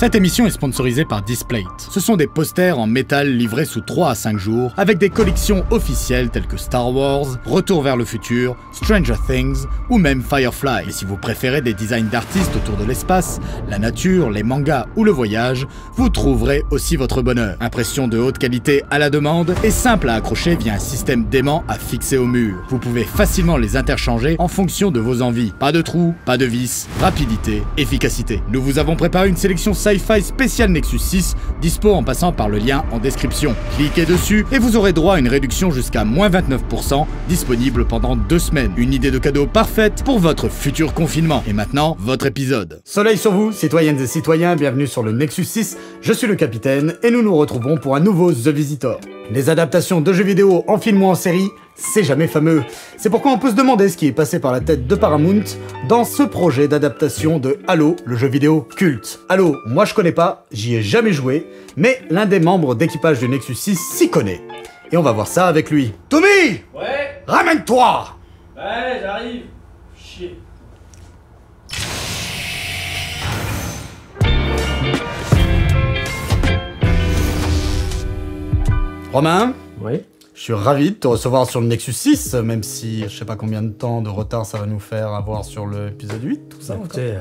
Cette émission est sponsorisée par Displate. Ce sont des posters en métal livrés sous 3 à 5 jours, avec des collections officielles telles que Star Wars, Retour vers le futur, Stranger Things ou même Firefly. Et si vous préférez des designs d'artistes autour de l'espace, la nature, les mangas ou le voyage, vous trouverez aussi votre bonheur. Impression de haute qualité à la demande et simple à accrocher via un système d'aimant à fixer au mur. Vous pouvez facilement les interchanger en fonction de vos envies. Pas de trous, pas de vis, rapidité, efficacité. Nous vous avons préparé une sélection sci-fi spéciale Nexus 6, dispo en passant par le lien en description. Cliquez dessus et vous aurez droit à une réduction jusqu'à moins 29%, disponible pendant 2 semaines. Une idée de cadeau parfaite pour votre futur confinement. Et maintenant, votre épisode. Soleil sur vous, citoyennes et citoyens, bienvenue sur le Nexus 6, je suis le capitaine et nous nous retrouvons pour un nouveau The Visitor. Les adaptations de jeux vidéo en film ou en série, c'est jamais fameux. C'est pourquoi on peut se demander ce qui est passé par la tête de Paramount dans ce projet d'adaptation de Halo, le jeu vidéo culte. Halo, moi je connais pas, j'y ai jamais joué, mais l'un des membres d'équipage du Nexus 6 s'y connaît. Et on va voir ça avec lui. Tommy! Ouais? Ramène-toi! Ouais, j'arrive. Chier. Romain? Ouais? Je suis ravi de te recevoir sur le Nexus 6, même si je sais pas combien de temps de retard ça va nous faire avoir sur l'épisode 8, tout ça. Écoutez,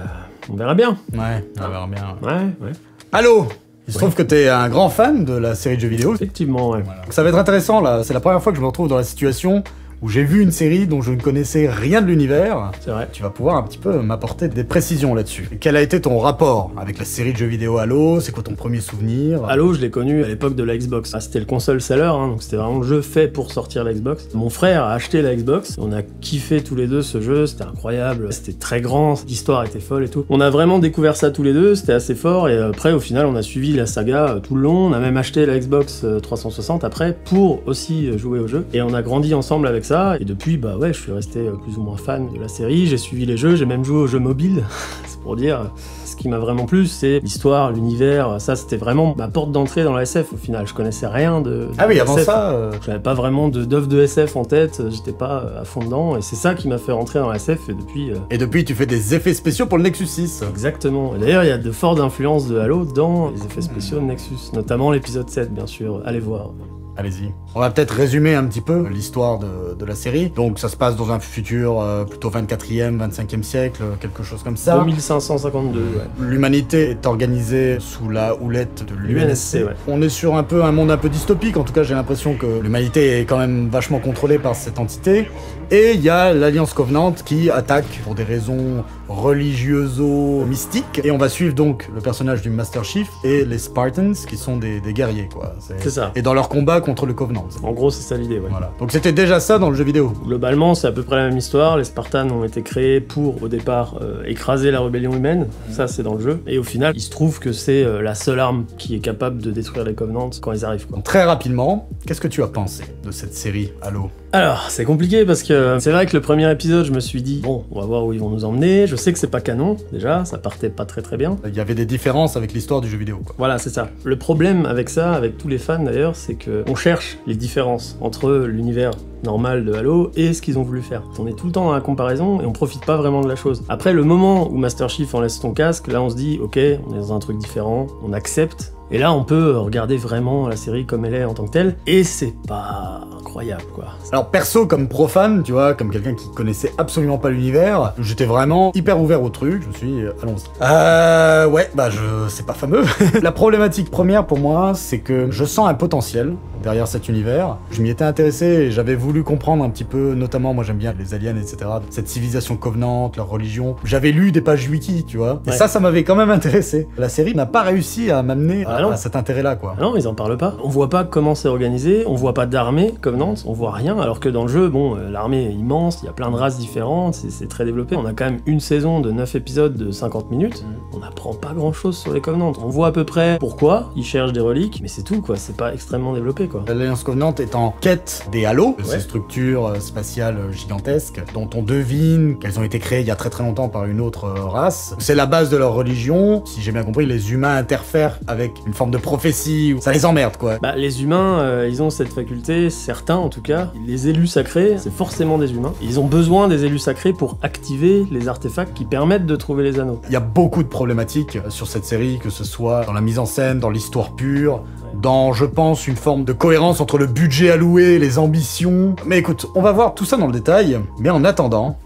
on verra bien. Ouais, on verra bien. Ouais. Allô? Il se trouve que t'es un grand fan de la série de jeux vidéo. Effectivement, ouais. Voilà. Ça va être intéressant là, c'est la première fois que je me retrouve dans la situation où j'ai vu une série dont je ne connaissais rien de l'univers. C'est vrai. Tu vas pouvoir un petit peu m'apporter des précisions là-dessus. Quel a été ton rapport avec la série de jeux vidéo Halo? C'est quoi ton premier souvenir? Halo, je l'ai connu à l'époque de la Xbox. Ah, c'était le console seller, hein, donc c'était vraiment le jeu fait pour sortir la Xbox. Mon frère a acheté la Xbox, on a kiffé tous les deux ce jeu, c'était incroyable, c'était très grand, l'histoire était folle et tout. On a vraiment découvert ça tous les deux, c'était assez fort, et après au final on a suivi la saga tout le long, on a même acheté la Xbox 360 après pour aussi jouer au jeu, et on a grandi ensemble avec ça, et depuis bah ouais, je suis resté plus ou moins fan de la série, j'ai suivi les jeux, j'ai même joué aux jeux mobiles, c'est pour dire. Ce qui m'a vraiment plu, c'est l'histoire, l'univers, ça c'était vraiment ma porte d'entrée dans la SF au final, je connaissais rien de Ah oui, avant SF. ça... J'avais pas vraiment d'œuvre de SF en tête, j'étais pas à fond dedans, et c'est ça qui m'a fait rentrer dans la SF, et depuis... Et depuis, tu fais des effets spéciaux pour le Nexus 6. Exactement. Et d'ailleurs, il y a de fortes influences de Halo dans les effets spéciaux de Nexus, notamment l'épisode 7, bien sûr, allez voir. Allez-y. On va peut-être résumer un petit peu l'histoire de la série. Donc ça se passe dans un futur plutôt 24e, 25e siècle, quelque chose comme ça. 2552, ouais. L'humanité est organisée sous la houlette de l'UNSC. Ouais. On est sur un monde un peu dystopique, en tout cas j'ai l'impression que l'humanité est quand même vachement contrôlée par cette entité. Et il y a l'Alliance Covenant qui attaque pour des raisons religioso-mystiques. Et on va suivre donc le personnage du Master Chief et les Spartans qui sont des guerriers, quoi. C'est ça. Et dans leur combat contre le Covenant. En gros, c'est ça l'idée, ouais. Voilà. Donc c'était déjà ça dans le jeu vidéo. Globalement, c'est à peu près la même histoire. Les Spartans ont été créés pour, au départ, écraser la rébellion humaine. Ça, c'est dans le jeu. Et au final, il se trouve que c'est la seule arme qui est capable de détruire les Covenants quand ils arrivent, quoi. Donc, très rapidement, qu'est-ce que tu as pensé de cette série Halo? Alors, c'est compliqué parce que c'est vrai que le premier épisode, je me suis dit, bon, on va voir où ils vont nous emmener. Je sais que c'est pas canon, déjà, ça partait pas très bien. Il y avait des différences avec l'histoire du jeu vidéo, quoi. Voilà, c'est ça. Le problème avec ça, avec tous les fans d'ailleurs, c'est que on cherche les différences entre l'univers normal de Halo et ce qu'ils ont voulu faire. On est tout le temps dans la comparaison et on profite pas vraiment de la chose. Après, le moment où Master Chief enlève son casque, là on se dit, ok, on est dans un truc différent, on accepte. Et là, on peut regarder vraiment la série comme elle est en tant que telle, et c'est pas incroyable, quoi. Alors perso, comme profane, tu vois, comme quelqu'un qui connaissait absolument pas l'univers, j'étais vraiment hyper ouvert au truc, je me suis dit, allons-y. Ouais, bah c'est pas fameux. La problématique première pour moi, c'est que je sens un potentiel derrière cet univers. Je m'y étais intéressé et j'avais voulu comprendre un petit peu, notamment, moi j'aime bien les aliens, etc., cette civilisation Covenant, leur religion. J'avais lu des pages wiki, tu vois, et ça m'avait quand même intéressé. La série n'a pas réussi à m'amener à cet intérêt-là, quoi. Ah non, ils en parlent pas. On voit pas comment c'est organisé, on voit pas d'armée Covenant, on voit rien, alors que dans le jeu, bon, l'armée est immense, il y a plein de races différentes, c'est très développé. On a quand même une saison de 9 épisodes de 50 minutes, on n'apprend pas grand-chose sur les Covenants. On voit à peu près pourquoi ils cherchent des reliques, mais c'est tout, quoi, c'est pas extrêmement développé, quoi. quoi. L'Alliance Covenant est en quête des Halos, de ces structures spatiales gigantesques, dont on devine qu'elles ont été créées il y a très longtemps par une autre race. C'est la base de leur religion. Si j'ai bien compris, les humains interfèrent avec une forme de prophétie, ça les emmerde quoi. Bah les humains, ils ont cette faculté, certains en tout cas. Les élus sacrés, c'est forcément des humains. Ils ont besoin des élus sacrés pour activer les artefacts qui permettent de trouver les anneaux. Il y a beaucoup de problématiques sur cette série, que ce soit dans la mise en scène, dans l'histoire pure, dans, je pense, une forme de cohérence entre le budget alloué, les ambitions. Mais écoute, on va voir tout ça dans le détail, mais en attendant,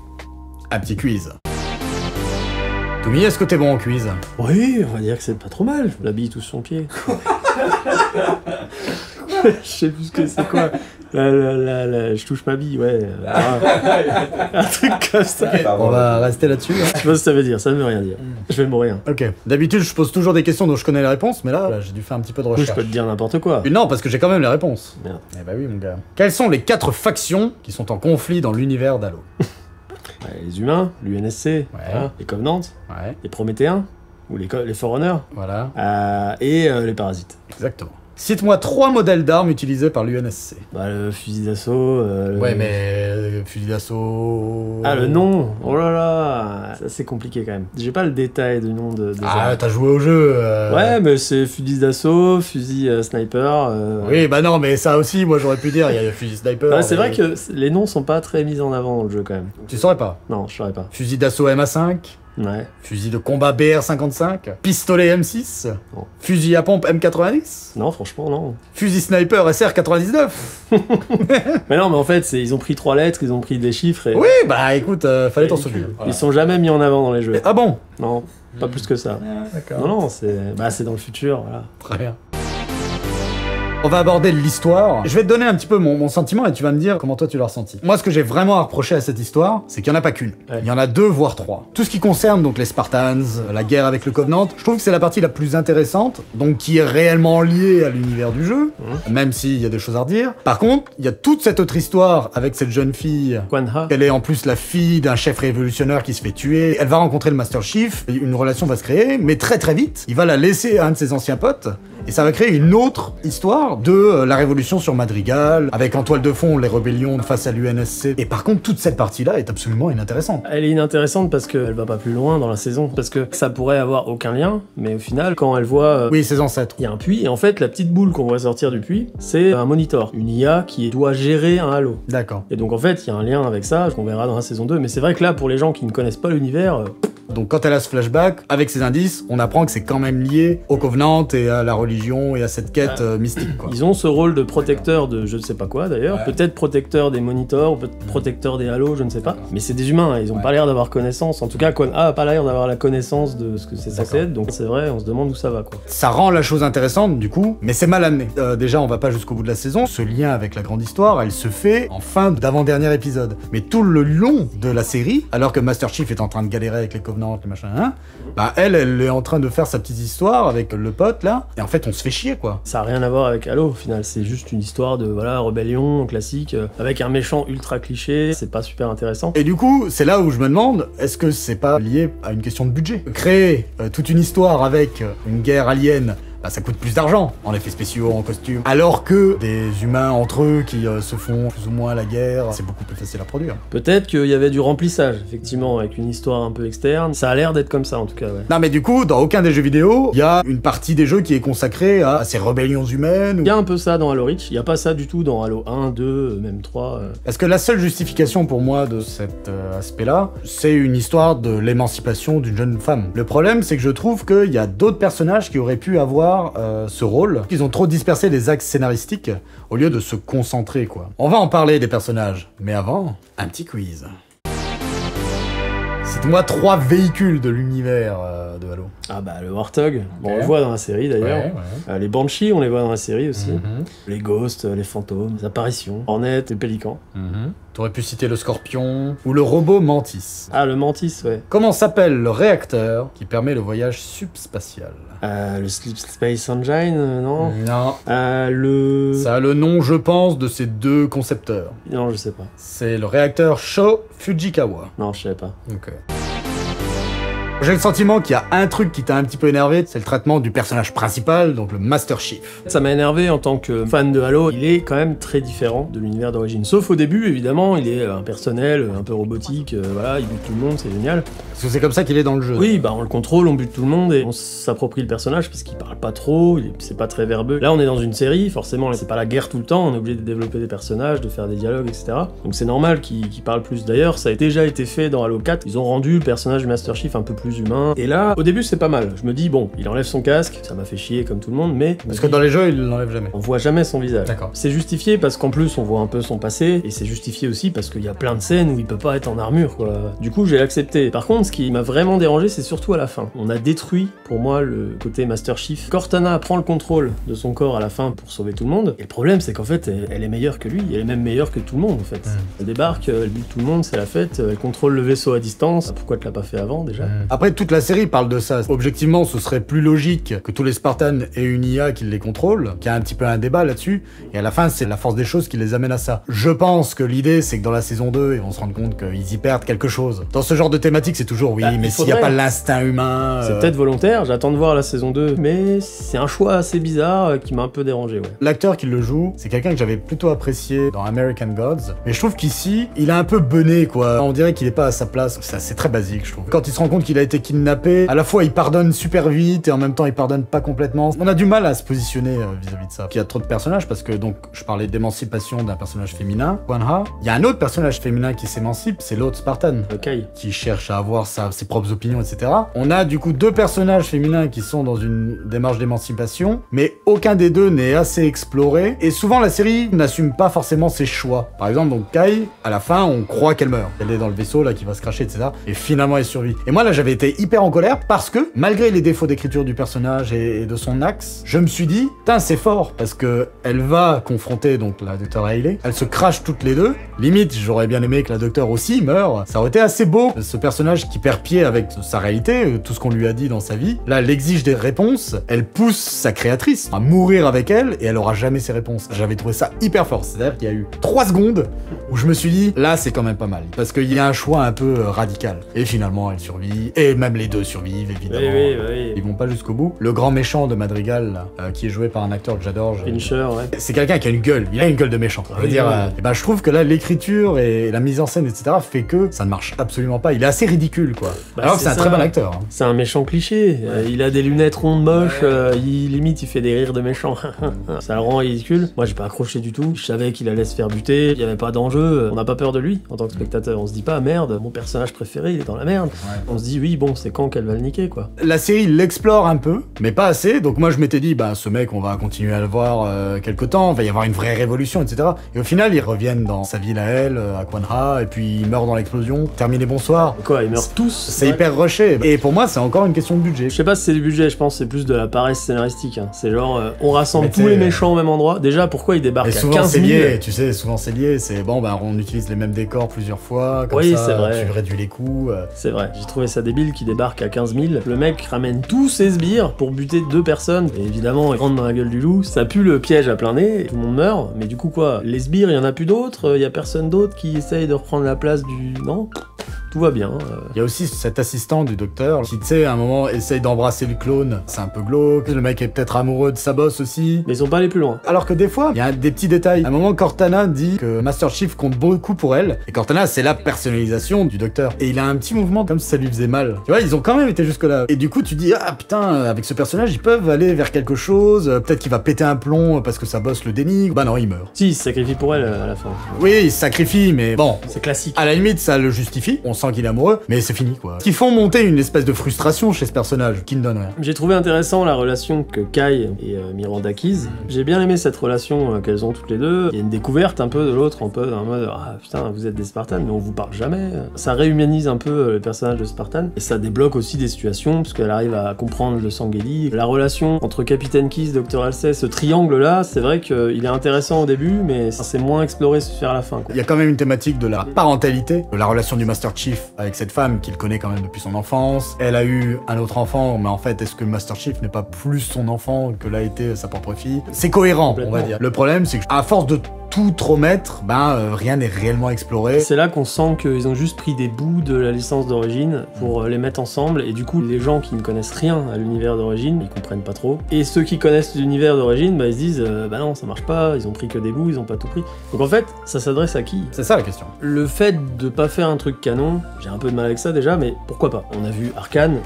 un petit quiz. Toumi, est-ce que t'es bon en quiz? Oui, on va dire que c'est pas trop mal. Je l'habille tous son pied. Je sais plus ce que c'est quoi. Je touche ma bille, ouais. Un truc comme ça. Okay, on va rester là-dessus. Hein. Je sais pas ce que ça veut dire, ça ne veut rien dire. Je vais mourir. Ok. D'habitude, je pose toujours des questions dont je connais les réponses, mais là j'ai dû faire un petit peu de recherche. Je peux te dire n'importe quoi. Non, parce que j'ai quand même les réponses. Merde. Eh bah oui, mon gars. Quelles sont les 4 factions qui sont en conflit dans l'univers d'Halo? Les humains, l'UNSC, voilà, les Covenants, les Prométhéens, ou les Forerunners, voilà. Et les Parasites. Exactement. Cite-moi 3 modèles d'armes utilisés par l'UNSC. Bah, le fusil d'assaut. Ouais, mais fusil d'assaut. Ah, le nom. Oh là là. Ça, c'est compliqué quand même. J'ai pas le détail du nom de Ah, t'as joué au jeu. Ouais, mais c'est fusil d'assaut, fusil sniper. Oui, bah non, mais ça aussi, moi j'aurais pu dire, il y a le fusil sniper. Bah, c'est vrai que les noms sont pas très mis en avant dans le jeu quand même. Tu saurais pas? Non, je saurais pas. Fusil d'assaut MA5. Ouais. Fusil de combat BR55, pistolet M6, bon. Fusil à pompe M90. Non, franchement, non. Fusil sniper SR99. Mais non, mais en fait, ils ont pris 3 lettres, ils ont pris des chiffres et... Oui, bah écoute, fallait t'en souvenir. Voilà. Ils sont jamais mis en avant dans les jeux. Ah bon? Non, pas plus que ça. D'accord. Non, c'est dans le futur, voilà. Très bien. On va aborder l'histoire. Je vais te donner un petit peu mon sentiment et tu vas me dire comment toi tu l'as ressenti. Moi, ce que j'ai vraiment à reprocher à cette histoire, c'est qu'il n'y en a pas qu'une. Ouais. Il y en a 2, voire 3. Tout ce qui concerne donc les Spartans, la guerre avec le Covenant, je trouve que c'est la partie la plus intéressante, donc qui est réellement liée à l'univers du jeu, même s'il y a des choses à redire. Par contre, il y a toute cette autre histoire avec cette jeune fille. Quan Ha. Elle est en plus la fille d'un chef révolutionnaire qui se fait tuer. Elle va rencontrer le Master Chief, une relation va se créer, mais très vite, il va la laisser à un de ses anciens potes. Et ça va créer une autre histoire de la révolution sur Madrigal, avec en toile de fond les rébellions face à l'UNSC. Et par contre, toute cette partie-là est absolument inintéressante. Elle est inintéressante parce qu'elle va pas plus loin dans la saison, parce que ça pourrait avoir aucun lien, mais au final, quand elle voit... Oui, ses ancêtres. Il y a un puits, et en fait, la petite boule qu'on voit sortir du puits, c'est un monitor, une IA qui doit gérer un halo. D'accord. Et donc en fait, il y a un lien avec ça, qu'on verra dans la saison 2, mais c'est vrai que là, pour les gens qui ne connaissent pas l'univers... Donc quand elle a ce flashback, avec ces indices, on apprend que c'est quand même lié au Covenant et à la religion et à cette quête mystique, quoi. Ils ont ce rôle de protecteur de je ne sais pas quoi d'ailleurs, peut-être protecteur des monitors, peut-être protecteur des halos, je ne sais pas. Mais c'est des humains, ils ont pas l'air d'avoir connaissance, en tout cas Quan Ha a pas l'air d'avoir la connaissance de ce que c'est censé être, donc c'est vrai, on se demande où ça va, quoi. Ça rend la chose intéressante du coup, mais c'est mal amené. Déjà, on va pas jusqu'au bout de la saison, ce lien avec la grande histoire, elle se fait en fin d'avant-dernier épisode. Mais tout le long de la série, alors que Master Chief est en train de galérer avec les Covenants, les machins, hein, bah elle est en train de faire sa petite histoire avec le pote là, et en fait on se fait chier quoi. Ça a rien à voir avec Halo au final, c'est juste une histoire de voilà rébellion classique, avec un méchant ultra cliché, c'est pas super intéressant. Et du coup, c'est là où je me demande, est-ce que c'est pas lié à une question de budget? Créer toute une histoire avec une guerre alien, bah, ça coûte plus d'argent, en effets spéciaux, en costumes. Alors que des humains entre eux qui se font plus ou moins la guerre, c'est beaucoup plus facile à produire. Peut-être qu'il y avait du remplissage, effectivement, avec une histoire un peu externe. Ça a l'air d'être comme ça, en tout cas, ouais. Non mais du coup, dans aucun des jeux vidéo, il y a une partie des jeux qui est consacrée à ces rébellions humaines. Il y a un peu ça dans Halo Reach, il y a pas ça du tout dans Halo 1, 2, même 3. Parce que la seule justification pour moi de cet aspect-là, c'est une histoire de l'émancipation d'une jeune femme. Le problème, c'est que je trouve qu'il y a d'autres personnages qui auraient pu avoir ce rôle. Ils ont trop dispersé les axes scénaristiques au lieu de se concentrer, quoi. On va en parler des personnages, mais avant, un petit quiz. Cite-moi 3 véhicules de l'univers de Halo. Ah bah le Warthog, bon, on le voit dans la série d'ailleurs. Ouais. Les Banshees, on les voit dans la série aussi. Les Ghosts, les fantômes, les apparitions, Hornet et Pélican. T'aurais pu citer le Scorpion ou le robot Mantis. Ah, le Mantis, ouais. Comment s'appelle le réacteur qui permet le voyage subspatial? Le Sleep Space Engine, non? Non. Le... Ça a le nom, je pense, de ces 2 concepteurs. Non, je sais pas. C'est le réacteur Sho Fujikawa. Non, je savais pas. Ok. J'ai le sentiment qu'il y a un truc qui t'a un petit peu énervé, c'est le traitement du personnage principal, donc le Master Chief. Ça m'a énervé en tant que fan de Halo, il est quand même très différent de l'univers d'origine. Sauf au début, évidemment, il est impersonnel, un peu robotique, voilà, il bute tout le monde, c'est génial. Parce que c'est comme ça qu'il est dans le jeu. Oui, bah on le contrôle, on bute tout le monde et on s'approprie le personnage parce qu'il parle pas trop, c'est pas très verbeux. Là, on est dans une série, forcément, c'est pas la guerre tout le temps, on est obligé de développer des personnages, de faire des dialogues, etc. Donc c'est normal qu'il parle plus. D'ailleurs, ça a déjà été fait dans Halo 4, ils ont rendu le personnage du Master Chief un peu plus humain. Et là, au début, c'est pas mal. Je me dis, bon, il enlève son casque, ça m'a fait chier comme tout le monde, mais... Parce que dans les jeux, il l'enlève jamais. On voit jamais son visage. D'accord. C'est justifié parce qu'en plus, on voit un peu son passé, et c'est justifié aussi parce qu'il y a plein de scènes où il peut pas être en armure, quoi. Du coup, j'ai accepté. Par contre, ce qui m'a vraiment dérangé, c'est surtout à la fin. On a détruit, pour moi, le côté Master Chief. Cortana prend le contrôle de son corps à la fin pour sauver tout le monde, et le problème, c'est qu'en fait, elle est meilleure que lui, elle est même meilleure que tout le monde, en fait. Elle débarque, elle bute tout le monde, c'est la fête, elle contrôle le vaisseau à distance. Pourquoi tu l'as pas fait avant, déjà? Après, toute la série parle de ça. Objectivement, ce serait plus logique que tous les Spartans aient une IA qui les contrôle, qu'il y a un petit peu un débat là-dessus, et à la fin, c'est la force des choses qui les amène à ça. Je pense que l'idée, c'est que dans la saison 2, ils vont se rendre compte qu'ils y perdent quelque chose. Dans ce genre de thématique, c'est toujours, oui, mais s'il n'y a pas l'instinct humain... C'est peut-être volontaire, j'attends de voir la saison 2, mais c'est un choix assez bizarre qui m'a un peu dérangé, ouais. L'acteur qui le joue, c'est quelqu'un que j'avais plutôt apprécié dans American Gods, mais je trouve qu'ici, il a un peu bené, quoi. On dirait qu'il est pas à sa place. C'est très basique, je trouve. Quand il se rend compte qu'il a été kidnappé, à la fois il pardonne super vite et en même temps il pardonne pas complètement. On a du mal à se positionner vis-à-vis de ça. Il y a trop de personnages parce que donc je parlais d'émancipation d'un personnage féminin, Kwanha. Il y a un autre personnage féminin qui s'émancipe, c'est l'autre Spartan, Kai, qui cherche à avoir ses propres opinions, etc. On a du coup deux personnages féminins qui sont dans une démarche d'émancipation, mais aucun des deux n'est assez exploré et souvent la série n'assume pas forcément ses choix. Par exemple, donc Kai, à la fin, on croit qu'elle meurt. Elle est dans le vaisseau là qui va se cracher, etc. Et finalement elle survit. Et moi là j'avais été hyper en colère parce que malgré les défauts d'écriture du personnage et de son axe, je me suis dit, putain c'est fort parce que elle va confronter donc la Dr. Hailey, elle se crache toutes les deux. Limite j'aurais bien aimé que la Docteur aussi meure. Ça aurait été assez beau. Ce personnage qui perd pied avec sa réalité, tout ce qu'on lui a dit dans sa vie. Là elle exige des réponses, elle pousse sa créatrice à mourir avec elle et elle aura jamais ses réponses. J'avais trouvé ça hyper fort. C'est-à-dire qu'il y a eu 3 secondes où je me suis dit, là c'est quand même pas mal parce qu'il y a un choix un peu radical. Et finalement elle survit et même les deux survivent évidemment. Oui. Ils vont pas jusqu'au bout. Le grand méchant de Madrigal là, qui est joué par un acteur que j'adore. Fincher, ouais. C'est quelqu'un qui a une gueule. Il a une gueule de méchant. Je veux dire, je trouve que là l'écriture et la mise en scène etc fait que ça ne marche absolument pas. Il est assez ridicule quoi. Alors que c'est un très bon acteur. Hein. C'est un méchant cliché. Il a des lunettes rondes moches. Limite il fait des rires de méchant. Ça le rend ridicule. Moi j'ai pas accroché du tout. Je savais qu'il allait se faire buter. Il y avait pas d'enjeu. On n'a pas peur de lui en tant que spectateur. On se dit pas merde, mon personnage préféré il est dans la merde. On se dit oui bon c'est quand qu'elle va le niquer quoi. La série l'explore un peu, mais pas assez. Donc moi je m'étais dit ce mec on va continuer à le voir quelque temps, il va y avoir une vraie révolution etc. Et au final ils reviennent dans sa ville à elle, à Kwanha, et puis il meurt dans l'explosion. Terminé bonsoir. Quoi ils meurent tous? C'est hyper rushé. Et pour moi c'est encore une question de budget. Je sais pas si c'est du budget, je pense c'est plus de la paresse scénaristique. Hein. C'est genre on rassemble tous les méchants au même endroit. Déjà pourquoi ils débarquent à 15 000? Lié, tu sais, souvent c'est lié, c'est on utilise les mêmes décors plusieurs fois, comme oui, ça vrai. tu réduis les coûts. C'est vrai, j'ai trouvé ça débile qu'ils débarquent à 15 000. Le mec ramène tous ses sbires pour buter 2 personnes. Et évidemment, il rentre dans la gueule du loup, ça pue le piège à plein nez, tout le monde meurt. Mais du coup quoi, les sbires, il y en a plus d'autres, il y a personne d'autre qui essaye de reprendre la place du... Non, tout va bien. Il y a aussi cet assistant du docteur qui, tu sais, à un moment, essaye d'embrasser le clone. C'est un peu glauque. Le mec est peut-être amoureux de sa boss aussi. Mais ils sont pas allés plus loin. Alors que des fois, il y a des petits détails. À un moment, Cortana dit que Master Chief compte beaucoup pour elle. Et Cortana, c'est la personnalisation du docteur. Et il a un petit mouvement comme si ça lui faisait mal. Tu vois, ils ont quand même été jusque-là. Et du coup, tu dis, ah putain, avec ce personnage, ils peuvent aller vers quelque chose. Peut-être qu'il va péter un plomb parce que sa boss le dénigre. Bah non, il meurt. Si, il se sacrifie pour elle à la fin. Oui, il se sacrifie, mais bon. C'est classique. À la limite, ça le justifie. On sent qu'il est amoureux, mais c'est fini quoi. Qui font monter une espèce de frustration chez ce personnage, qui ne donne rien. J'ai trouvé intéressant la relation que Kai et Miranda Keyes. J'ai bien aimé cette relation qu'elles ont toutes les deux. Il y a une découverte un peu de l'autre, un peu en mode ah putain vous êtes des Spartans mais on vous parle jamais. Ça réhumanise un peu le personnage de Spartan et ça débloque aussi des situations parce qu'elle arrive à comprendre le Sangheili. La relation entre Capitaine Keyes, Dr. Halsey, ce triangle là, c'est vrai qu'il est intéressant au début mais c'est moins exploré vers la fin quoi. Il y a quand même une thématique de la parentalité, de la relation du Master Chief avec cette femme qu'il connaît quand même depuis son enfance. Elle a eu un autre enfant, mais en fait, est-ce que Master Chief n'est pas plus son enfant que l'a été sa propre fille? C'est cohérent, on va dire. Le problème, c'est que à force de tout remettre, rien n'est réellement exploré. C'est là qu'on sent qu'ils ont juste pris des bouts de la licence d'origine pour les mettre ensemble, et du coup, les gens qui ne connaissent rien à l'univers d'origine, ils comprennent pas trop. Et ceux qui connaissent l'univers d'origine, ils se disent non, ça marche pas, ils ont pris que des bouts, ils ont pas tout pris. Donc en fait, ça s'adresse à qui? C'est ça la question. Le fait de pas faire un truc canon, j'ai un peu de mal avec ça déjà, mais pourquoi pas? On a vu Arcane,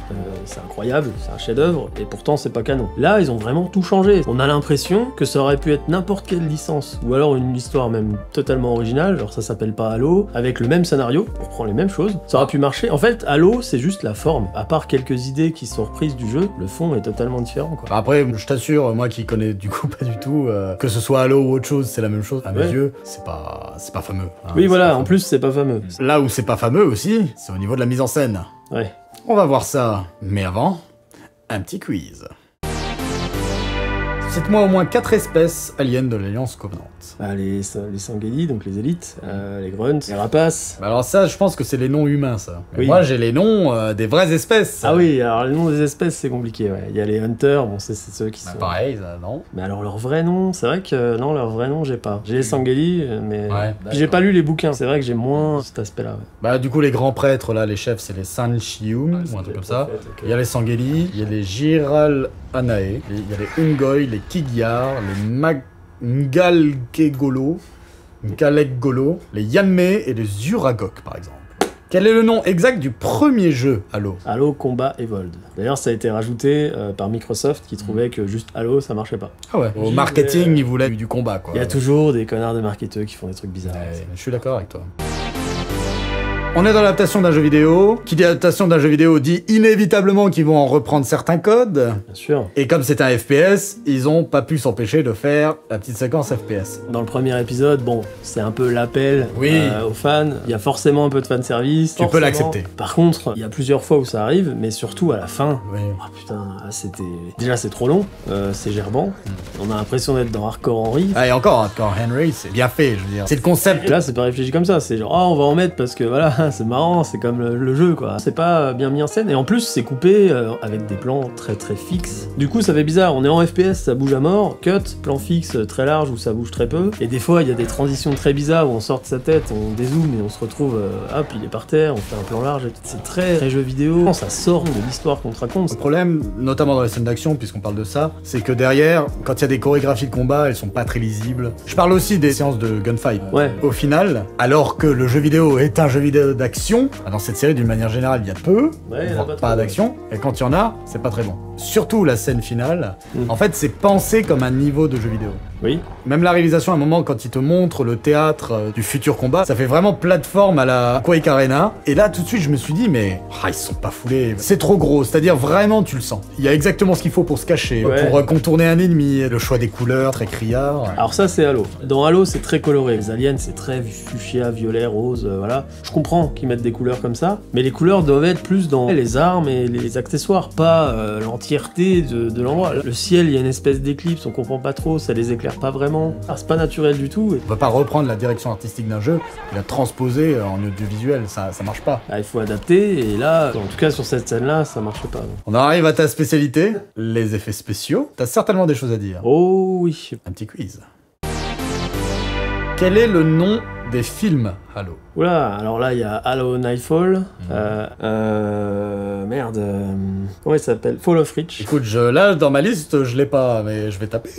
c'est incroyable, c'est un chef-d'œuvre, et pourtant c'est pas canon. Là, ils ont vraiment tout changé. On a l'impression que ça aurait pu être n'importe quelle licence, ou alors une histoire même totalement originale, genre ça s'appelle pas Halo, avec le même scénario, on reprend les mêmes choses, ça aurait pu marcher. En fait, Halo, c'est juste la forme. À part quelques idées qui sont reprises du jeu, le fond est totalement différent, quoi. Après, je t'assure, moi qui connais du coup pas du tout, que ce soit Halo ou autre chose, c'est la même chose. À mes yeux, c'est pas fameux. Hein, oui, voilà, en plus, c'est pas fameux. Là où c'est pas fameux aussi, c'est au niveau de la mise en scène. Ouais. On va voir ça. Mais avant, un petit quiz. Cite-moi au moins 4 espèces aliens de l'Alliance Covenant. Les Sangheili, donc les élites, les Grunts, les Rapaces. Alors ça, je pense que c'est les noms humains, ça. Mais oui. Moi, j'ai les noms des vraies espèces. Ah oui, alors les noms des espèces, c'est compliqué, ouais. Il y a les Hunters, bon, c'est ceux qui sont... Pareil, ça, non. Mais alors leur vrai nom, c'est vrai que non, leur vrai nom, j'ai pas. J'ai les Sangheili, mais... Ouais, puis j'ai pas lu les bouquins, c'est vrai que j'ai moins cet aspect-là, ouais. Du coup, les grands prêtres, là, les chefs, c'est les San Chium, ou un truc comme ça. Il y a les Sangheili, il y a les Giral Anae, il y a les Ungoi, les Kigyar, les Ngalkegolo, les Yanmé et les Uragok, par exemple. Quel est le nom exact du premier jeu Halo? Halo Combat Evolved. D'ailleurs, ça a été rajouté par Microsoft qui trouvait que juste Halo, ça marchait pas. Ah ouais. Au marketing, ils voulaient du combat, quoi. Il y a toujours des connards de marketeurs qui font des trucs bizarres. Ouais, je suis d'accord avec toi. On est dans l'adaptation d'un jeu vidéo. Qui dit adaptation d'un jeu vidéo dit inévitablement qu'ils vont en reprendre certains codes. Bien sûr. Et comme c'est un FPS, ils ont pas pu s'empêcher de faire la petite séquence FPS. Dans le premier épisode, bon, c'est un peu l'appel aux fans. Il y a forcément un peu de fanservice. Tu peux l'accepter. Par contre, il y a plusieurs fois où ça arrive, mais surtout à la fin. Oui. Oh putain, c'était... Déjà, c'est trop long, c'est gerbant. On a l'impression d'être dans Hardcore Henry. Ah, et encore, Hardcore Henry, c'est bien fait, je veux dire. C'est le concept. Et là, c'est pas réfléchi comme ça. C'est genre, on va en mettre parce que voilà, c'est marrant, c'est comme le jeu, quoi. C'est pas bien mis en scène. Et en plus, c'est coupé avec des plans très très fixes. Du coup, ça fait bizarre. On est en FPS, ça bouge à mort. Cut, plan fixe très large où ça bouge très peu. Et des fois, il y a des transitions très bizarres où on sort de sa tête, on dézoome et on se retrouve, hop, il est par terre, on fait un plan large. C'est très, très jeu vidéo. Ça sort de l'histoire qu'on te raconte. Le problème, notamment dans les scènes d'action, puisqu'on parle de ça, c'est que derrière, quand il y a des chorégraphies de combat, elles sont pas très lisibles. Je parle aussi des séances de gunfight. Ouais. Au final, alors que le jeu vidéo est un jeu vidéo d'action, dans cette série, d'une manière générale, il y a peu, voire pas d'action, et quand il y en a, c'est pas très bon. Surtout la scène finale, en fait, c'est pensé comme un niveau de jeu vidéo. Oui. Même la réalisation, à un moment, quand il te montre le théâtre du futur combat, ça fait vraiment plateforme à la Quake Arena. Et là, tout de suite, je me suis dit, mais ils se sont pas foulés. C'est trop gros, c'est-à-dire vraiment, tu le sens. Il y a exactement ce qu'il faut pour se cacher, pour contourner un ennemi, le choix des couleurs, très criard. Alors ça, c'est Halo. Dans Halo, c'est très coloré. Les aliens, c'est très fuchsia, violet, rose, voilà. Je comprends qu'ils mettent des couleurs comme ça, mais les couleurs doivent être plus dans les armes et les accessoires, pas l'entièreté de l'endroit. Le ciel, il y a une espèce d'éclipse, on comprend pas trop, ça les éclaire pas vraiment. C'est pas naturel du tout. On peut pas reprendre la direction artistique d'un jeu et la transposer en audiovisuel, ça marche pas. Il faut adapter, et là, en tout cas sur cette scène-là, ça marche pas. Non. On arrive à ta spécialité, les effets spéciaux. T'as certainement des choses à dire. Oh oui. Un petit quiz. Quel est le nom des films Halo? Oula, alors là, il y a Halo Nightfall, merde, comment il s'appelle? Fall of Reach. Écoute, là, dans ma liste, je l'ai pas, mais je vais taper.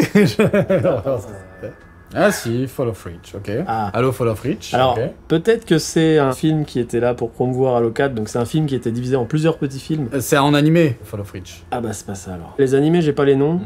Ah si, Fall of Reach, ok. Halo Fall of Reach. Alors, peut-être que c'est un film qui était là pour promouvoir Halo 4, donc c'est un film qui était divisé en plusieurs petits films. C'est en animé, Fall of Reach. Ah bah c'est pas ça alors. Les animés, j'ai pas les noms,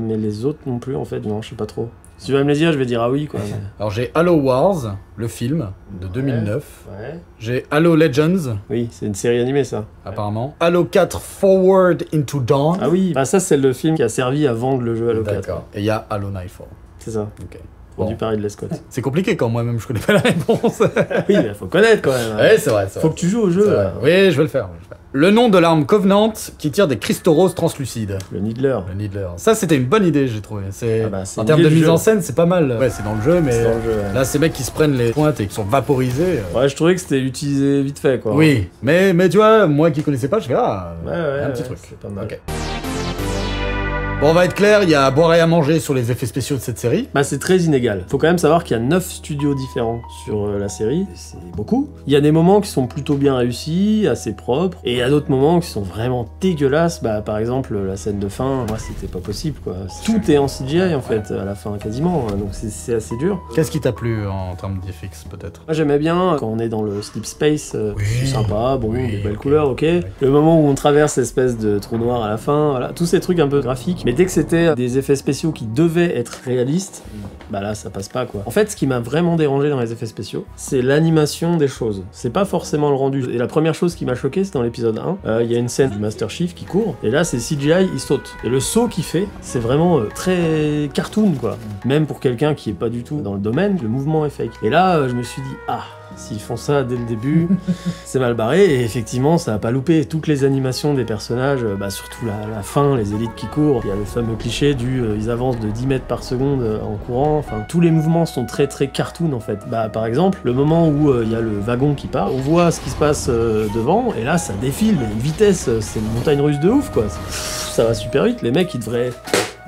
mais les autres non plus en fait, non, je sais pas trop. Si tu vas me les dire, je vais dire ah oui quoi. Mais... Alors j'ai Halo Wars, le film, de 2009. Ouais. J'ai Halo Legends. Oui, c'est une série animée ça. Apparemment. Halo 4 Forward into Dawn. Ah oui, bah ça c'est le film qui a servi à vendre le jeu Halo 4. D'accord. Et il y a Halo Nightfall. C'est ça. Ok. Produit par Ridley Scott. C'est compliqué quand moi-même je connais pas la réponse. Oui, mais faut connaître quand même. Ouais, c'est vrai. Faut que tu joues au jeu. Oui, je vais le faire. Le nom de l'arme Covenant qui tire des cristaux roses translucides. Le Needler. Le Needler. Ça, c'était une bonne idée, j'ai trouvé. En termes de mise en scène, c'est pas mal. Ouais, c'est dans le jeu, mais là, ces mecs qui se prennent les pointes et qui sont vaporisés. Ouais, je trouvais que c'était utilisé vite fait, quoi. Oui, mais tu vois, moi qui connaissais pas, je fais un petit truc. C'est pas mal. Okay. Bon, on va être clair, il y a à boire et à manger sur les effets spéciaux de cette série. Bah c'est très inégal. Faut quand même savoir qu'il y a 9 studios différents sur la série, c'est beaucoup. Il y a des moments qui sont plutôt bien réussis, assez propres, et il y a d'autres moments qui sont vraiment dégueulasses. Bah par exemple la scène de fin, moi c'était pas possible quoi. Tout est en CGI en fait, à la fin quasiment, donc c'est assez dur. Qu'est-ce qui t'a plu en termes d'FX peut-être? Moi j'aimais bien quand on est dans le sleep space, Oui, c'est sympa, bon, oui, des belles ok. couleurs, ok. Le moment où on traverse l'espèce de trou noir à la fin, voilà, tous ces trucs un peu graphiques. Mais dès que c'était des effets spéciaux qui devaient être réalistes, bah là ça passe pas quoi. En fait, ce qui m'a vraiment dérangé dans les effets spéciaux, c'est l'animation des choses. C'est pas forcément le rendu. Et la première chose qui m'a choqué, c'est dans l'épisode 1, il y a une scène du Master Chief qui court, et là c'est CGI, il saute. Et le saut qu'il fait, c'est vraiment très cartoon quoi. Même pour quelqu'un qui est pas du tout dans le domaine, le mouvement est fake. Et là, je me suis dit, ah, s'ils font ça dès le début, c'est mal barré, et effectivement, ça a pas loupé. Toutes les animations des personnages, bah surtout la fin, les élites qui courent, il y a le fameux cliché du ils avancent de 10 mètres par seconde en courant, enfin, tous les mouvements sont très cartoon en fait. Bah par exemple, le moment où il y a le wagon qui part, on voit ce qui se passe devant, et là, ça défile, mais une vitesse, c'est une montagne russe de ouf quoi. Ça va super vite, les mecs, ils devraient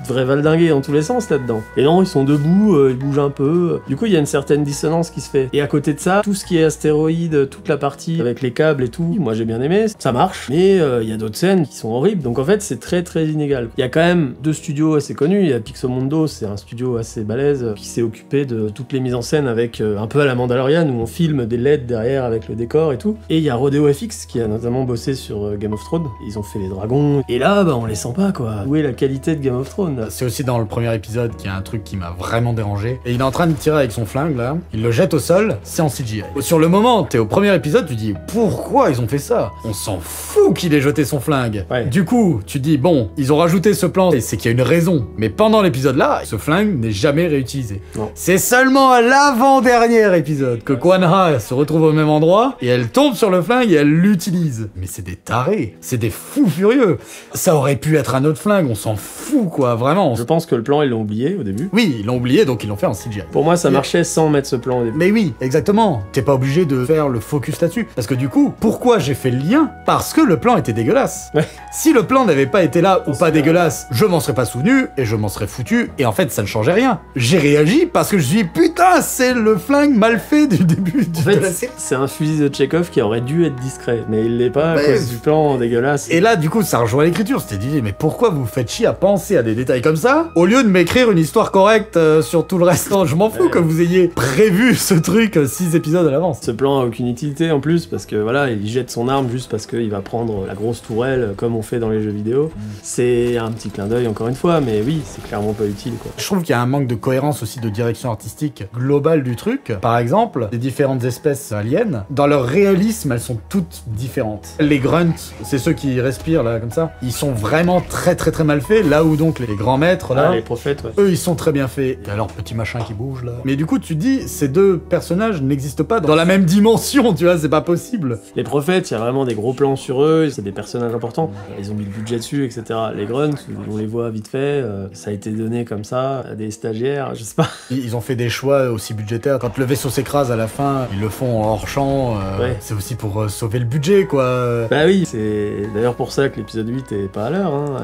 valdinguer dans tous les sens là-dedans. Et non, ils sont debout, ils bougent un peu. Du coup, il y a une certaine dissonance qui se fait. Et à côté de ça, tout ce qui est astéroïde, toute la partie avec les câbles et tout, moi j'ai bien aimé, ça marche. Mais il y a d'autres scènes qui sont horribles. Donc en fait, c'est très inégal. Il y a quand même 2 studios assez connus. Il y a Pixomondo, c'est un studio assez balèze qui s'est occupé de toutes les mises en scène avec un peu à la Mandalorian où on filme des LED derrière avec le décor et tout. Et il y a Rodeo FX qui a notamment bossé sur Game of Thrones. Ils ont fait les dragons. Et là, bah on les sent pas quoi. Où est la qualité de Game of Thrones? C'est aussi dans le premier épisode qu'il y a un truc qui m'a vraiment dérangé. Et il est en train de tirer avec son flingue là, il le jette au sol, c'est en CGI. Sur le moment, t'es au premier épisode, tu dis pourquoi ils ont fait ça? On s'en fout qu'il ait jeté son flingue. Ouais. Du coup, tu dis bon, ils ont rajouté ce plan et c'est qu'il y a une raison. Mais pendant l'épisode là, ce flingue n'est jamais réutilisé. Non. C'est seulement à l'avant-dernier épisode que Kwan Ha se retrouve au même endroit et elle tombe sur le flingue et elle l'utilise. Mais c'est des tarés, c'est des fous furieux. Ça aurait pu être un autre flingue, on s'en fout quoi, vraiment. Je pense que le plan, ils l'ont oublié au début. Oui, ils l'ont oublié, donc ils l'ont fait en CGI. Pour moi, ça marchait sans mettre ce plan au début. Mais oui, exactement. T'es pas obligé de faire le focus là-dessus. Parce que du coup, pourquoi j'ai fait le lien? Parce que le plan était dégueulasse. Ouais. Si le plan n'avait pas été là ou pas dégueulasse, je m'en serais pas souvenu et je m'en serais foutu. Et en fait, ça ne changeait rien. J'ai réagi parce que je dis putain, c'est le flingue mal fait du début En de la fait, série. c'est un fusil de Chekhov qui aurait dû être discret, mais il l'est pas à Mais- cause du plan dégueulasse. Et là, du coup, ça rejoint l'écriture. C'était dit, mais pourquoi vous faites chier à penser à des détails comme ça au lieu de m'écrire une histoire correcte sur tout le reste? Non, je m'en fous que vous ayez prévu ce truc 6 épisodes à l'avance. Ce plan a aucune utilité en plus parce que voilà, il jette son arme juste parce qu'il va prendre la grosse tourelle comme on fait dans les jeux vidéo. C'est un petit clin d'œil encore une fois, mais oui, c'est clairement pas utile quoi. Je trouve qu'il y a un manque de cohérence aussi de direction artistique globale du truc. Par exemple, les différentes espèces aliens, dans leur réalisme, elles sont toutes différentes. Les grunts, c'est ceux qui respirent là comme ça, ils sont vraiment très mal faits, là où donc les grands maîtres là, Ah, les prophètes, ouais. eux ils sont très bien faits. Il y a leur petit machin qui bouge là. Mais du coup tu te dis, ces deux personnages n'existent pas dans la même dimension, tu vois, c'est pas possible. Les prophètes, il y a vraiment des gros plans sur eux, c'est des personnages importants. Ils ont mis le budget dessus, etc. Les grunts, on les voit vite fait, ça a été donné comme ça à des stagiaires, je sais pas. Ils ont fait des choix aussi budgétaires. Quand le vaisseau s'écrase à la fin, ils le font en hors champ. Ouais. C'est aussi pour sauver le budget, quoi. Bah oui, c'est d'ailleurs pour ça que l'épisode 8 est pas à l'heure. Hein.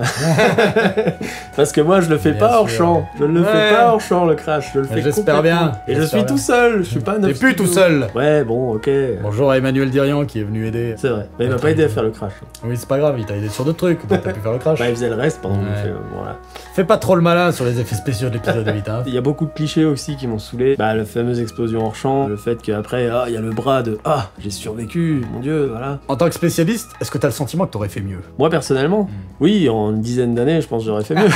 Parce que moi je le fais Bien pas hors sûr. champ. Je ne le fais Ouais. pas hors champ le crash. Je le fais J'espère complètement. bien. Et je J'espère suis bien. tout seul. Je suis pas T'es neuf plus tout studio. seul. Ouais, bon, ok. Bonjour à Emmanuel Dirian qui est venu aider. C'est vrai. Mais il m'a pas aidé à faire le crash. Oui, c'est pas grave, il t'a aidé sur d'autres trucs, donc t'as pu faire le crash. Bah, il faisait le reste pendant que Ouais. je fais, voilà. Fais pas trop le malin sur les effets spéciaux de l'épisode 8, hein. Il y a beaucoup de clichés aussi qui m'ont saoulé. Bah, la fameuse explosion hors champ, le fait qu'après, ah, il y a le bras de ah, j'ai survécu, mon dieu, voilà. En tant que spécialiste, est-ce que t'as le sentiment que t'aurais fait mieux? Moi personnellement, oui, en une dizaine d'années, je pense que j'aurais fait mieux.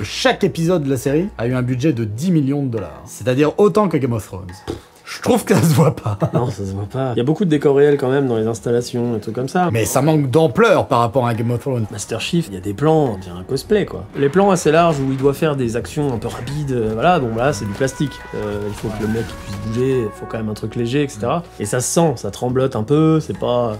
Chaque épisode de la série a eu un budget de 10 millions de dollars. C'est-à-dire autant que Game of Thrones. Je trouve que ça se voit pas. Non, ça se voit pas. Il y a beaucoup de décors réels quand même dans les installations, et trucs comme ça. Mais ça manque d'ampleur par rapport à Game of Thrones. Master Chief, il y a des plans, on dirait un cosplay quoi. Les plans assez larges où il doit faire des actions un peu rapides, voilà, bon là c'est du plastique. Il faut que le mec puisse bouger, il faut quand même un truc léger, etc. Et ça se sent, ça tremblote un peu, c'est pas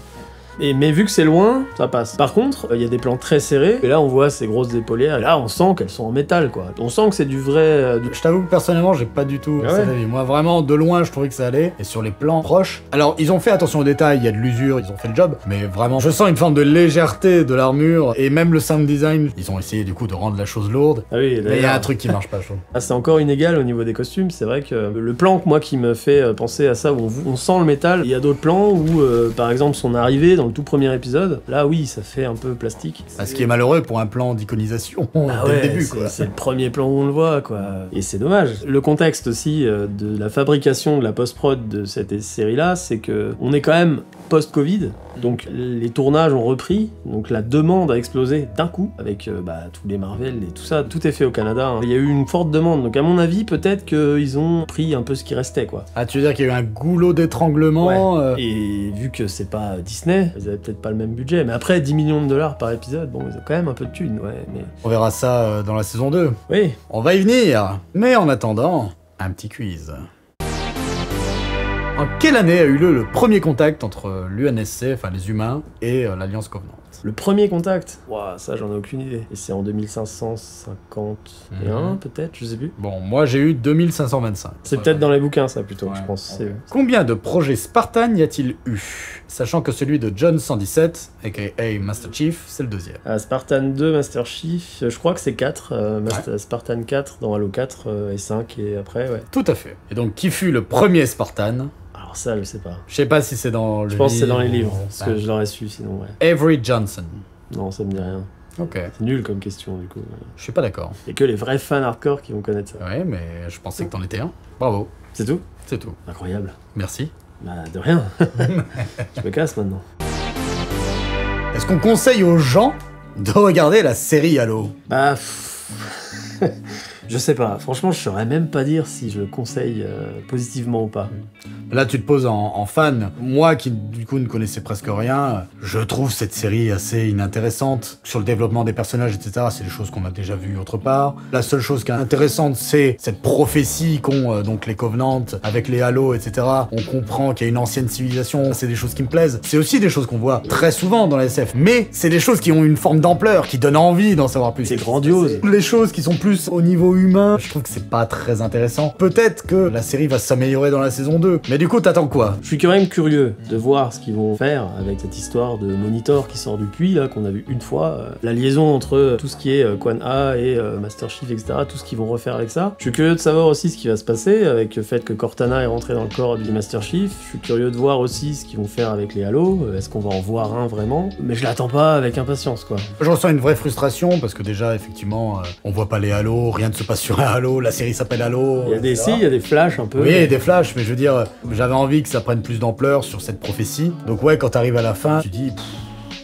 Mais vu que c'est loin, ça passe. Par contre, il y a des plans très serrés, et là on voit ces grosses épaulières, et là on sent qu'elles sont en métal, quoi. On sent que c'est du vrai... Je t'avoue que personnellement, j'ai pas du tout cet avis. Moi, vraiment, de loin, je trouvais que ça allait. Et sur les plans proches... Alors, ils ont fait attention aux détails, il y a de l'usure, ils ont fait le job. Mais vraiment, je sens une forme de légèreté de l'armure. Et même le sound design, ils ont essayé du coup de rendre la chose lourde. Ah oui, mais il y a un truc qui marche pas, je trouve. Ah, c'est encore inégal au niveau des costumes. C'est vrai que le plan que moi qui me fait penser à ça, où on sent le métal, il y a d'autres plans où, par exemple, son arrivée dans le tout premier épisode, là oui, ça fait un peu plastique. Ce qui est malheureux pour un plan d'iconisation dès le début, quoi. C'est le premier plan où on le voit, quoi. Et c'est dommage. Le contexte aussi de la fabrication de la post-prod de cette série-là, c'est que on est quand même post-Covid, donc les tournages ont repris, donc la demande a explosé d'un coup, avec tous les Marvel et tout ça, tout est fait au Canada. Hein. Il y a eu une forte demande, donc à mon avis, peut-être qu'ils ont pris un peu ce qui restait, quoi. Ah, tu veux dire qu'il y a eu un goulot d'étranglement Et vu que c'est pas Disney, ils avaient peut-être pas le même budget, mais après 10 millions de dollars par épisode, bon, ils ont quand même un peu de thunes, mais... On verra ça dans la saison 2. Oui. On va y venir. Mais en attendant, un petit quiz. En quelle année a eu lieu le premier contact entre l'UNSC, enfin les humains, et l'Alliance Covenant? Le premier contact? Ouah, ça j'en ai aucune idée. Et c'est en 2551 peut-être, je sais plus. Bon, moi j'ai eu 2525. C'est peut-être dans les bouquins ça plutôt, je pense. Combien de projets Spartan y a-t-il eu? Sachant que celui de John 117, aka Master Chief, c'est le deuxième. Spartan 2, Master Chief, je crois que c'est 4. Spartan 4 dans Halo 4 et 5 et après, ouais. Tout à fait. Et donc qui fut le premier Spartan? Alors ça, je sais pas. Je sais pas si c'est dans le livre. Je pense que c'est dans les livres, parce que je l'aurais su sinon, ouais. Avery Johnson. Non, ça me dit rien. Ok. C'est nul comme question, du coup. Je suis pas d'accord. Il y a que les vrais fans hardcore qui vont connaître ça. Ouais, mais je pensais que t'en étais un. Bravo. C'est tout? C'est tout. Incroyable. Merci. Bah, de rien. Je me casse maintenant. Est-ce qu'on conseille aux gens de regarder la série Halo? Bah... Je sais pas, franchement je saurais même pas dire si je le conseille positivement ou pas. Là tu te poses en fan. Moi qui du coup ne connaissais presque rien, je trouve cette série assez inintéressante. Sur le développement des personnages, etc., c'est des choses qu'on a déjà vues autre part. La seule chose qui est intéressante, c'est cette prophétie qu'ont donc les Covenants avec les Halo, etc. On comprend qu'il y a une ancienne civilisation, c'est des choses qui me plaisent. C'est aussi des choses qu'on voit très souvent dans la SF, mais c'est des choses qui ont une forme d'ampleur, qui donnent envie d'en savoir plus. C'est grandiose. Les choses qui sont plus au niveau humain, je trouve que c'est pas très intéressant. Peut-être que la série va s'améliorer dans la saison 2, mais du coup t'attends quoi? Je suis quand même curieux de voir ce qu'ils vont faire avec cette histoire de Monitor qui sort du puits, là, qu'on a vu une fois. La liaison entre tout ce qui est Quan A et Master Chief, etc., tout ce qu'ils vont refaire avec ça. Je suis curieux de savoir aussi ce qui va se passer avec le fait que Cortana est rentré dans le corps du Master Chief. Je suis curieux de voir aussi ce qu'ils vont faire avec les Halo. Est-ce qu'on va en voir un vraiment? Mais je l'attends pas avec impatience, quoi. Je ressens une vraie frustration parce que déjà, effectivement, on voit pas les Halo, rien ne se passe sur un Halo, la série s'appelle Halo. Il y a des flashs un peu. Oui, des flashs, mais je veux dire, j'avais envie que ça prenne plus d'ampleur sur cette prophétie. Donc ouais, quand t'arrives à la fin, tu dis,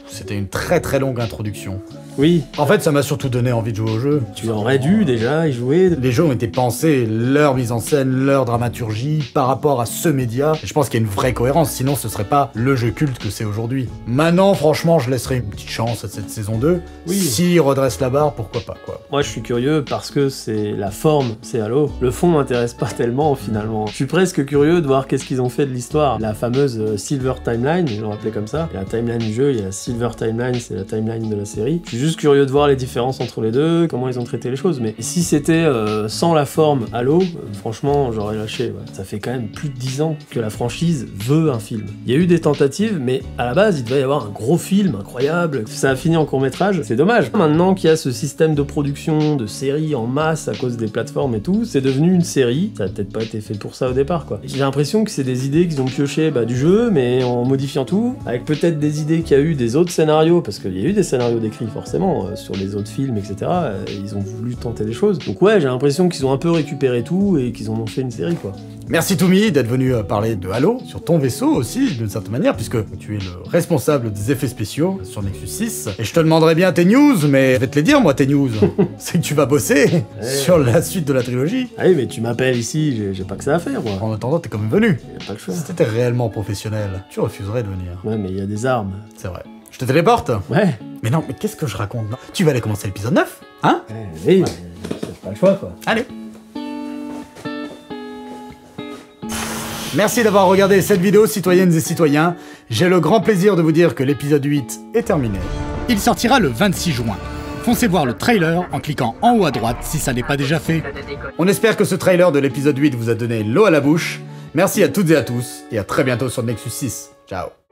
c'était une très très longue introduction. Oui. En fait, ça m'a surtout donné envie de jouer au jeu. Tu aurais dû déjà y jouer. Les jeux ont été pensés, leur mise en scène, leur dramaturgie, par rapport à ce média. Et je pense qu'il y a une vraie cohérence, sinon ce serait pas le jeu culte que c'est aujourd'hui. Maintenant, franchement, je laisserai une petite chance à cette saison 2. Oui. S'ils redressent la barre, pourquoi pas, quoi. Moi, je suis curieux parce que c'est la forme, c'est Halo. Le fond m'intéresse pas tellement, finalement. Je suis presque curieux de voir qu'est-ce qu'ils ont fait de l'histoire. La fameuse Silver Timeline, ils l'ont appelée comme ça. Il y a la timeline du jeu, il y a la Silver Timeline, c'est la timeline de la série. Je suis juste curieux de voir les différences entre les deux, comment ils ont traité les choses. Mais si c'était sans la forme Halo, franchement, j'aurais lâché. Ouais. Ça fait quand même plus de 10 ans que la franchise veut un film. Il y a eu des tentatives, mais à la base, il devait y avoir un gros film incroyable. Ça a fini en court-métrage. C'est dommage. Maintenant qu'il y a ce système de production, de séries en masse à cause des plateformes et tout, c'est devenu une série. Ça a peut-être pas été fait pour ça au départ, quoi. J'ai l'impression que c'est des idées qu'ils ont pioché du jeu, mais en modifiant tout, avec peut-être des idées qu'il y a eu des autres scénarios, parce qu'il y a eu des scénarios décrits forcément sur les autres films, etc. Ils ont voulu tenter des choses. Donc ouais, j'ai l'impression qu'ils ont un peu récupéré tout et qu'ils en ont fait une série, quoi. Merci Toumi d'être venu parler de Halo, sur ton vaisseau aussi, d'une certaine manière, puisque tu es le responsable des effets spéciaux sur Nexus 6. Et je te demanderai bien tes news, mais je vais te les dire, moi, tes news. C'est que tu vas bosser sur la suite de la trilogie. Ah oui, mais tu m'appelles ici, j'ai pas que ça à faire, moi. En attendant, t'es quand même venu. Y a pas le choix. Si t'étais réellement professionnel, tu refuserais de venir. Ouais, mais il y a des armes. C'est vrai. Je te téléporte? Ouais. Mais non, mais qu'est-ce que je raconte? Non. Tu vas aller commencer l'épisode 9, hein? Oui, j'ai pas le choix, quoi. Allez. Merci d'avoir regardé cette vidéo, citoyennes et citoyens. J'ai le grand plaisir de vous dire que l'épisode 8 est terminé. Il sortira le 26 juin. Foncez voir le trailer en cliquant en haut à droite si ça n'est pas déjà fait. On espère que ce trailer de l'épisode 8 vous a donné l'eau à la bouche. Merci à toutes et à tous, et à très bientôt sur Nexus 6. Ciao.